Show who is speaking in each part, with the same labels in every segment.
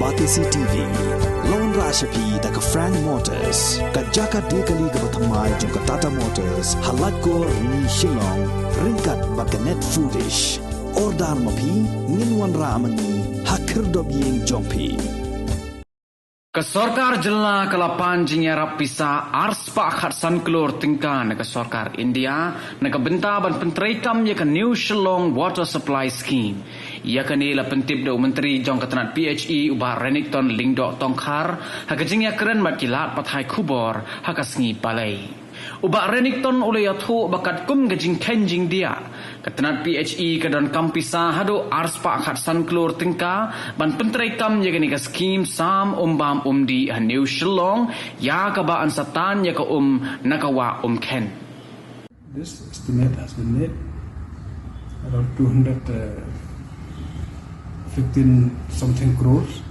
Speaker 1: Batisi TV Lone Rashapi Daka Frank Motors Kajaka Dekali Gabatamai Junka Tata Motors Halatko Ni Shillong Rinkat Bakanet Foodish Ordar Mapi Ninwan Ramani Hakir Dobiying Jompi
Speaker 2: Ke Sorkar jela kelapan jinyarap pisa ars pak khatsan Klur tingkan ke Sorkar India naka benta ban Pyntreikam ya ke New Shillong Water Supply Scheme ya ke ni la pentip do menteri jong ketenat PHE ubah Renington Lingdok Tongkhar haka jingya keren mat kilat pathai kubor haka sngi palai ubah Renington ulay athu bakat kum gajing kenjing dia ketenat PHE ke don kampisa hadu ars pak khatsan Klur tingka ban Pyntreikam ya ke ni ke scheme sam umbam di New Shillong ya kabaan satan ya ka nakawa ken.
Speaker 3: This estimate has been made around 215 something crores.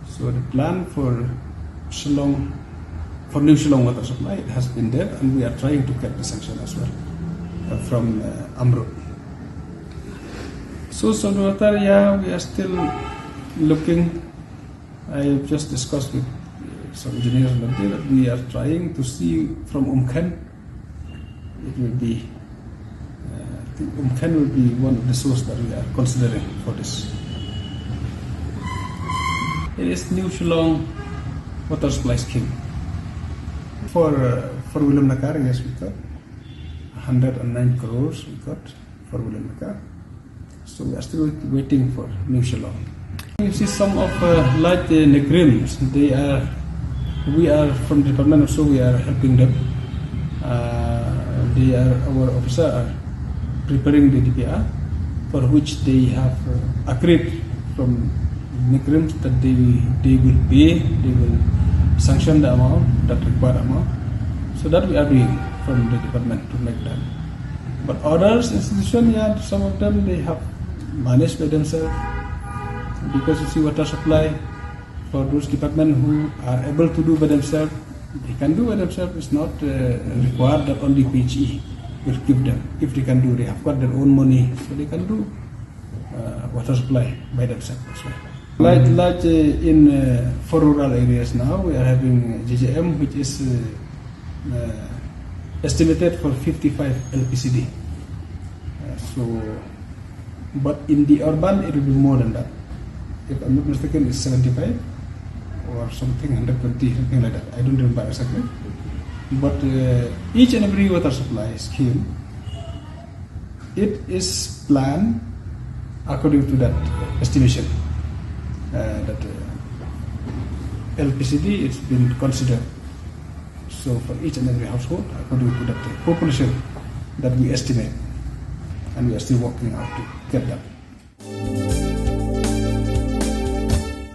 Speaker 3: So the plan for Shillong, for New Shillong water supply, it has been there, and we are trying to get the sanction as well from Amrut. So water, yeah, we are still looking. I just discussed with some engineers that we are trying to see from Ken. It will be, I think Ken will be one of the sources that we are considering for this. It is New Shillong water supply scheme. For William Nakar, yes, we got 109 crores we got for William Nakar. So we are still waiting for New Shillong. You see some of like the Negrims, we are from the department, so we are helping them. Our officer are preparing the DPR, for which they have agreed from Negrims that they will pay, they will sanction the amount, that required amount. So that we are doing from the department to make that. But others institutions, yeah, some of them they have managed by themselves. Because you see water supply for those departments who are able to do by themselves, they can do by themselves. It's not required that only PHE will give them. If they can do, they have got their own money, so they can do water supply by themselves as well. Like in for rural areas now, we are having GJM, which is estimated for 55 LPCD. But in the urban, it will be more than that. If I'm not mistaken, it's 75 or something, 120, something like that. I don't remember exactly. But each and every water supply scheme, it is planned according to that estimation. That LPCD, it's been considered. So for each and every household, according to that population that we estimate, and we are still working out to get that.